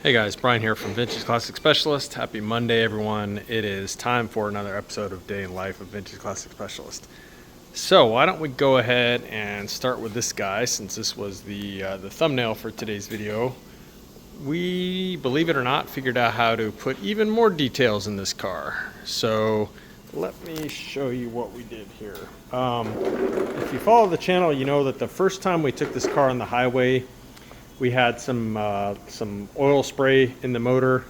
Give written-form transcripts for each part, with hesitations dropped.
Hey guys, Brian here from Vintage Classic Specialist. Happy Monday, everyone. It is time for another episode of Day in Life of Vintage Classic Specialist. So why don't we go ahead and start with this guy, since this was the thumbnail for today's video. We, believe it or not, figured out how to put even more details in this car. So let me show you what we did here. If you follow the channel, you know that the first time we took this car on the highway, we had some oil spray in the motor,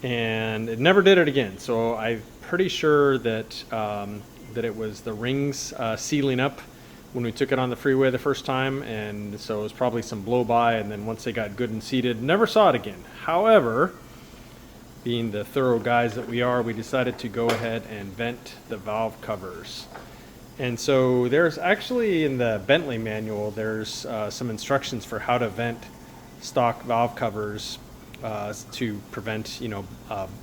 and it never did it again. So I'm pretty sure that that it was the rings sealing up when we took it on the freeway the first time, and so it was probably some blow by. And then once they got good and seated, never saw it again. However, being the thorough guys that we are, we decided to go ahead and vent the valve covers. And so there's actually, in the Bentley manual, there's some instructions for how to vent stock valve covers to prevent,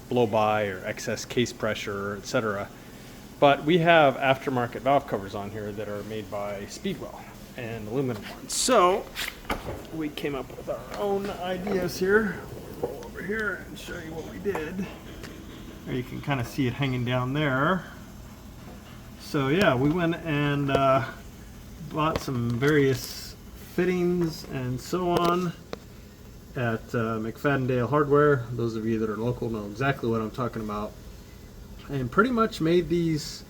blow by or excess case pressure, etc. But we have aftermarket valve covers on here that are made by Speedwell and aluminum ones. So we came up with our own ideas here. We'll roll over here and show you what we did. There you can kind of see it hanging down there. So yeah, we went and bought some various fittings and so on at McFadden Hardware. Those of you that are local know exactly what I'm talking about. And pretty much made these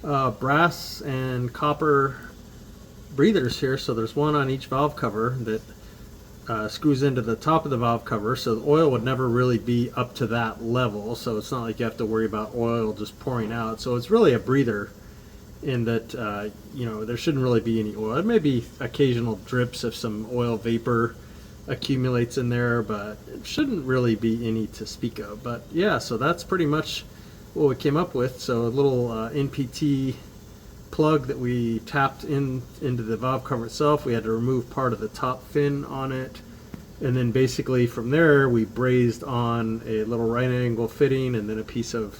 brass and copper breathers here. So there's one on each valve cover that screws into the top of the valve cover, so the oil would never really be up to that level. So it's not like you have to worry about oil just pouring out. So it's really a breather, in that there shouldn't really be any oil. There may be occasional drips if some oil vapor accumulates in there, but it shouldn't really be any to speak of. But yeah, so that's pretty much what we came up with. So a little NPT plug that we tapped into the valve cover itself. We had to remove part of the top fin on it, and then basically from there we brazed on a little right angle fitting and then a piece of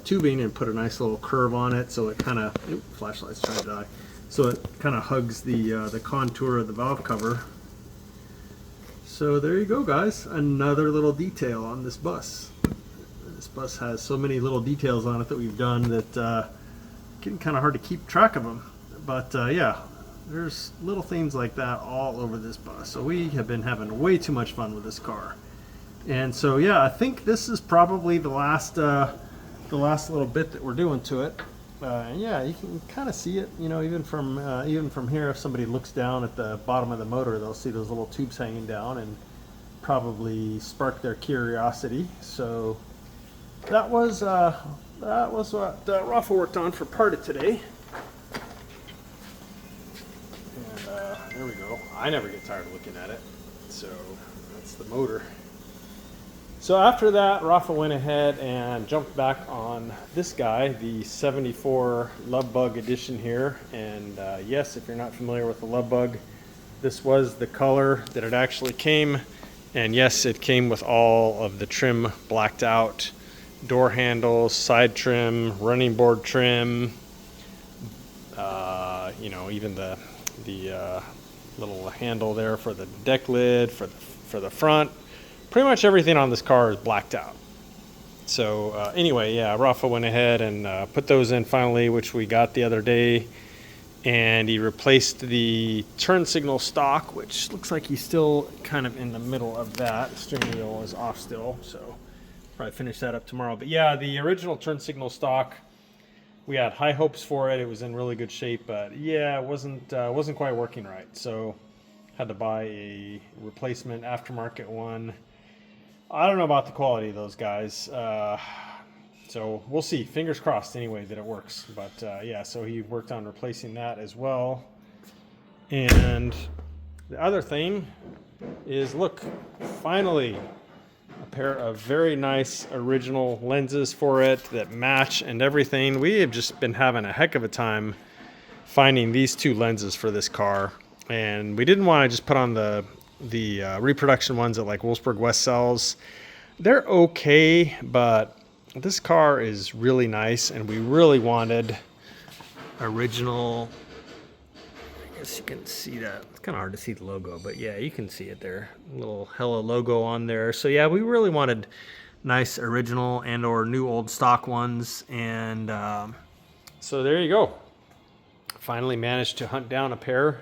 tubing and put a nice little curve on it, so it kind of, flashlight's trying to die, so it kind of hugs the contour of the valve cover. So there you go, guys, another little detail on this bus. This bus has so many little details on it that we've done that getting kind of hard to keep track of them. But yeah, there's little things like that all over this bus. So we have been having way too much fun with this car. And so yeah, I think this is probably the last little bit that we're doing to it. And yeah, you can kind of see it, even from here. If somebody looks down at the bottom of the motor, they'll see those little tubes hanging down and probably spark their curiosity. So that was what Rafa worked on for part of today. And there we go. I never get tired of looking at it. So that's the motor. So after that, Rafa went ahead and jumped back on this guy, the 74 Love Bug edition here. And yes, if you're not familiar with the Love Bug, this was the color that it actually came. And yes, it came with all of the trim blacked out: door handles, side trim, running board trim, even the little handle there for the deck lid, for the front. Pretty much everything on this car is blacked out. So anyway, yeah, Rafa went ahead and put those in finally, which we got the other day. And he replaced the turn signal stock, which looks like he's still kind of in the middle of that. The steering wheel is off still, so probably finish that up tomorrow. But yeah, the original turn signal stock, we had high hopes for it. It was in really good shape, but yeah, it wasn't quite working right. So had to buy a replacement aftermarket one. I don't know about the quality of those guys, so we'll see. Fingers crossed anyway that it works. But yeah, so he worked on replacing that as well. And the other thing is, look, finally a pair of very nice original lenses for it that match and everything. We have just been having a heck of a time finding these two lenses for this car, and we didn't want to just put on the reproduction ones that like Wolfsburg West sells. They're okay, but this car is really nice, and we really wanted original. I guess you can see that kind of hard to see the logo, but yeah, you can see it there. A little Hella logo on there. So yeah, we really wanted nice original and or new old stock ones. And so there you go. Finally managed to hunt down a pair.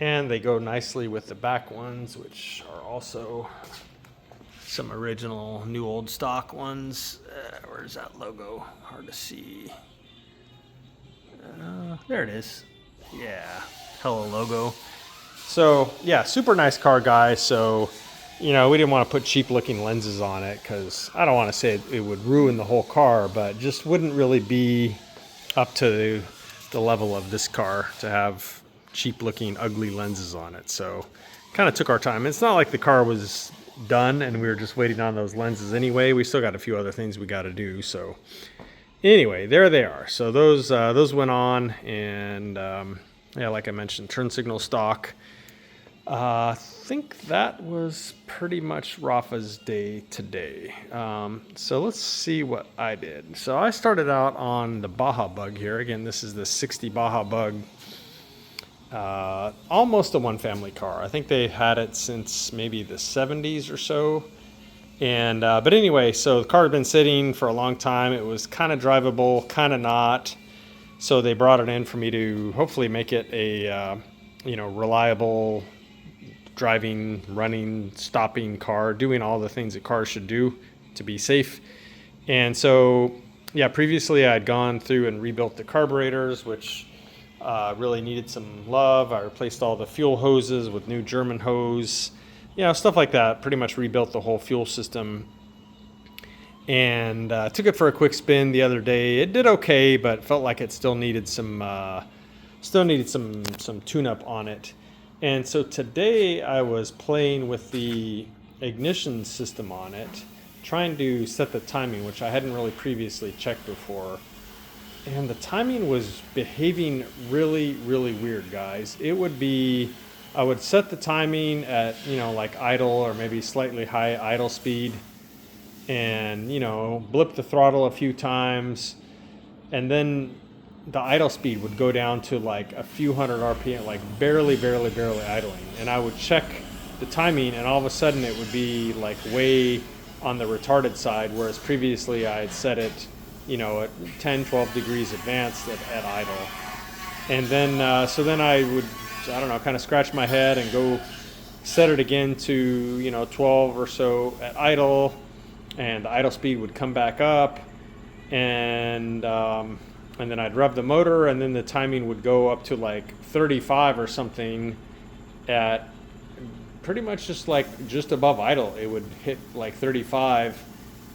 And they go nicely with the back ones, which are also some original new old stock ones. Where's that logo? Hard to see. There it is. Yeah, Hella logo. So yeah, super nice car, guys. So, you know, we didn't want to put cheap looking lenses on it because I don't want to say it would ruin the whole car, but just wouldn't really be up to the level of this car to have cheap looking ugly lenses on it. So kind of took our time. It's not like the car was done and we were just waiting on those lenses anyway. We still got a few other things we got to do. So anyway, there they are. So those went on, and yeah, like I mentioned, turn signal stock. I think that was pretty much Rafa's day today. So let's see what I did. So I started out on the Baja Bug here. Again, this is the 60 Baja Bug. Almost a one family car. I think they had it since maybe the 70s or so. And but anyway, so the car had been sitting for a long time. It was kind of drivable, kind of not. So they brought it in for me to hopefully make it a reliable driving, running, stopping car, doing all the things that cars should do to be safe. And so yeah, previously I had gone through and rebuilt the carburetors, which really needed some love. I replaced all the fuel hoses with new German hose, stuff like that. Pretty much rebuilt the whole fuel system, and took it for a quick spin the other day. It did okay, but felt like it still needed some tune-up on it. And so today I was playing with the ignition system on it, trying to set the timing, which I hadn't really previously checked before. And the timing was behaving really, really weird, guys. It would be, I would set the timing at, like idle or maybe slightly high idle speed, and, blip the throttle a few times. And then the idle speed would go down to like a few hundred RPM, like barely idling. And I would check the timing, and all of a sudden it would be like way on the retarded side, whereas previously I had set it at 10, 12 degrees advanced at idle. And then, so then I would, kind of scratch my head and go set it again to, 12 or so at idle, and the idle speed would come back up, and then I'd rev the motor, and then the timing would go up to like 35 or something at pretty much just above idle. It would hit like 35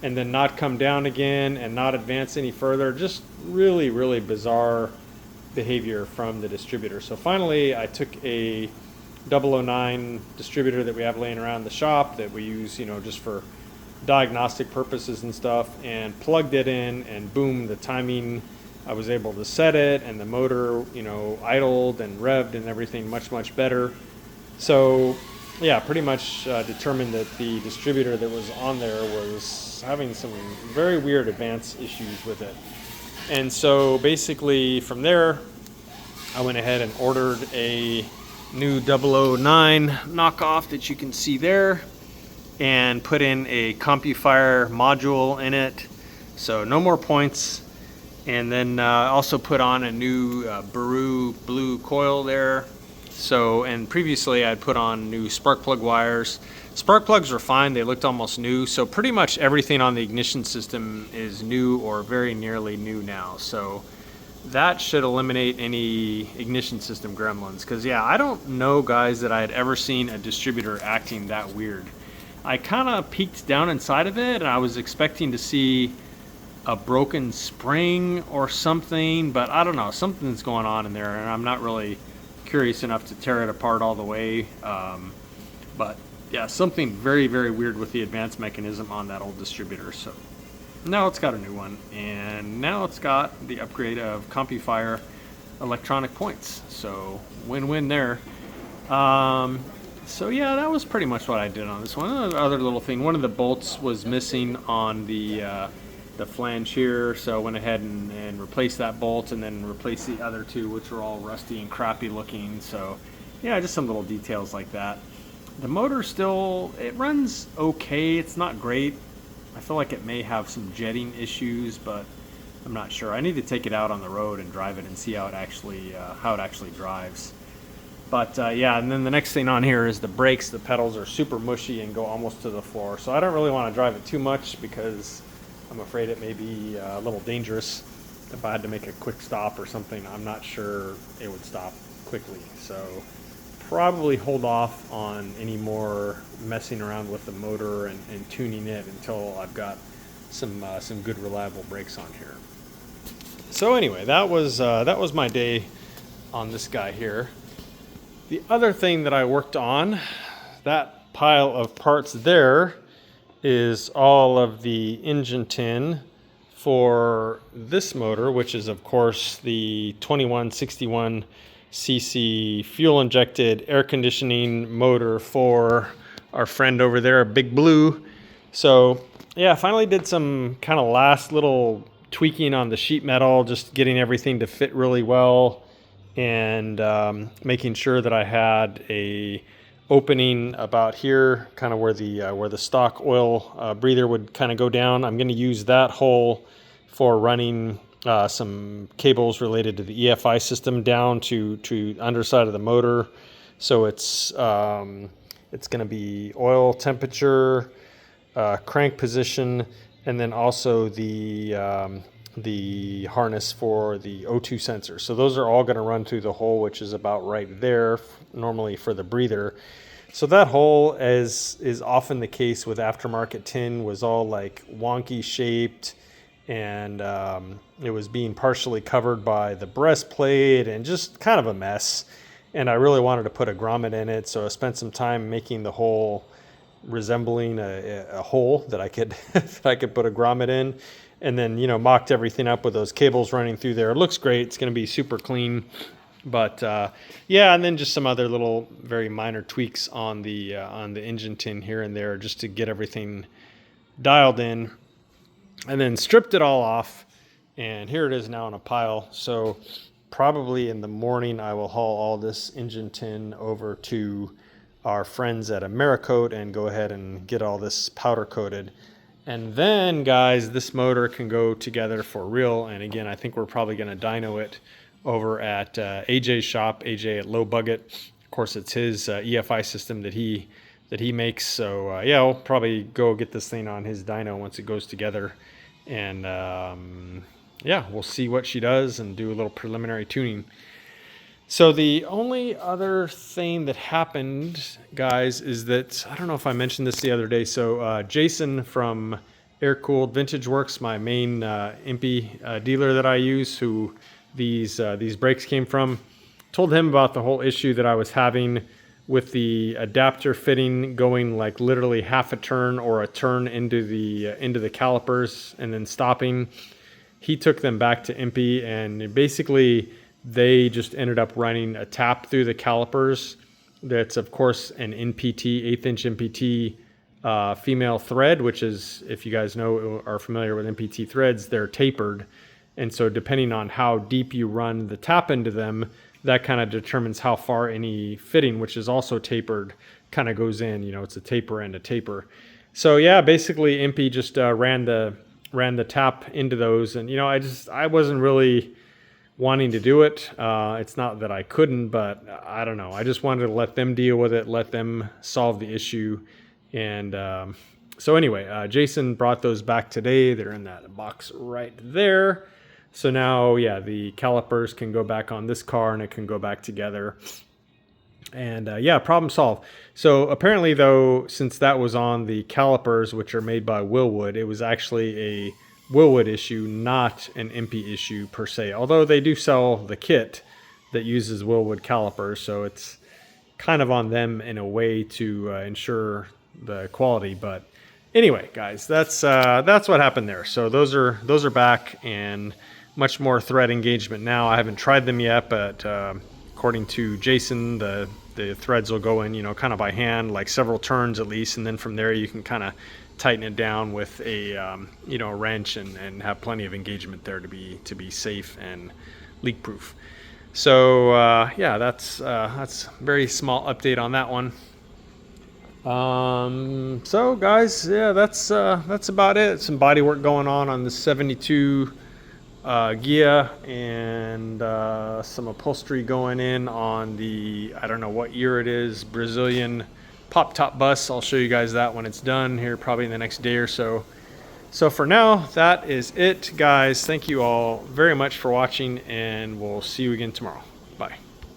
and then not come down again and not advance any further. Just really, really bizarre behavior from the distributor. So finally I took a 009 distributor that we have laying around the shop that we use, just for diagnostic purposes and stuff, and plugged it in, and boom, the timing, I was able to set it, and the motor, idled and revved and everything much better. So yeah, pretty much determined that the distributor that was on there was having some very weird advance issues with it. And so basically from there, I went ahead and ordered a new 009 knockoff that you can see there, and put in a CompuFire module in it, so no more points. And then also put on a new Baru blue coil there. So, and previously I'd put on new spark plug wires. Spark plugs were fine, they looked almost new. So pretty much everything on the ignition system is new or very nearly new now. So that should eliminate any ignition system gremlins. Because yeah, I don't know, guys, that I had ever seen a distributor acting that weird. I kind of peeked down inside of it, and I was expecting to see a broken spring or something, but I don't know, something's going on in there, and I'm not really curious enough to tear it apart all the way. But yeah, something very, very weird with the advance mechanism on that old distributor. So now it's got a new one, and now it's got the upgrade of CompuFire electronic points. So win-win there. So yeah, that was pretty much what I did on this one. Another little thing, one of the bolts was missing on the flange here, so I went ahead and replaced that bolt, and then replaced the other two, which were all rusty and crappy looking. So yeah, just some little details like that. The motor still, it runs okay. It's not great. I feel like it may have some jetting issues, but I'm not sure. I need to take it out on the road and drive it and see how it actually drives. But yeah, and then the next thing on here is the brakes. The pedals are super mushy and go almost to the floor. So I don't really want to drive it too much because I'm afraid it may be a little dangerous. If I had to make a quick stop or something, I'm not sure it would stop quickly. So probably hold off on any more messing around with the motor and tuning it until I've got some good reliable brakes on here. So anyway, that was my day on this guy here. The other thing that I worked on, that pile of parts there, is all of the engine tin for this motor, which is of course the 2161 cc fuel injected air conditioning motor for our friend over there, Big Blue. So yeah, I finally did some kind of last little tweaking on the sheet metal, just getting everything to fit really well, and making sure that I had a opening about here, kind of where the stock oil breather would kind of go down. I'm going to use that hole for running some cables related to the EFI system down to underside of the motor. So it's going to be oil temperature, crank position, and then also the harness for the O2 sensor. So those are all going to run through the hole, which is about right there normally for the breather. So that hole, as is often the case with aftermarket tin, was all like wonky shaped, and it was being partially covered by the breastplate and just kind of a mess. And I really wanted to put a grommet in it, so I spent some time making the hole resembling a hole that I could that I could put a grommet in, and then mocked everything up with those cables running through there. It looks great. It's going to be super clean. But yeah, and then just some other little very minor tweaks on the engine tin here and there, just to get everything dialed in, and then stripped it all off. And here it is now in a pile. So probably in the morning I will haul all this engine tin over to our friends at Americoat and go ahead and get all this powder coated. And then, guys, this motor can go together for real. And again, I think we're probably going to dyno it over at AJ's shop, AJ at Low Bucket. Of course, it's his EFI system that he makes. So yeah, I'll probably go get this thing on his dyno once it goes together. And yeah, we'll see what she does and do a little preliminary tuning. So the only other thing that happened, guys, is that, I don't know if I mentioned this the other day. So Jason from Air Cooled Vintage Works, my main IMPI dealer that I use, who these brakes came from, told him about the whole issue that I was having with the adapter fitting going like literally half a turn or a turn into the calipers and then stopping. He took them back to IMPI, and basically they just ended up running a tap through the calipers. That's of course an NPT, 1/8-inch NPT female thread, which is, if you guys are familiar with NPT threads, they're tapered. And so depending on how deep you run the tap into them, that kind of determines how far any fitting, which is also tapered, kind of goes in. It's a taper and a taper. So yeah, basically IMPI just ran the tap into those. And I wasn't really wanting to do it. It's not that I couldn't, but I don't know. I just wanted to let them deal with it, let them solve the issue. And so anyway, Jason brought those back today. They're in that box right there. So now, yeah, the calipers can go back on this car and it can go back together. And yeah, problem solved. So apparently, though, since that was on the calipers, which are made by Willwood, it was actually a Willwood issue, not an IMPI issue per se. Although they do sell the kit that uses Willwood calipers, so it's kind of on them in a way to ensure the quality. But anyway, guys, that's what happened there. So those are back, and much more thread engagement now. I haven't tried them yet, but according to Jason, the threads will go in, kind of by hand, like several turns at least, and then from there you can kind of tighten it down with a a wrench and have plenty of engagement there to be safe and leak proof. So yeah, that's very small update on that one. So guys, yeah, that's about it. Some body work going on the 72 Gia, and some upholstery going in on the, I don't know what year it is, Brazilian pop top bus. I'll show you guys that when it's done here, probably in the next day or so. So for now, that is it, guys. Thank you all very much for watching, and we'll see you again tomorrow.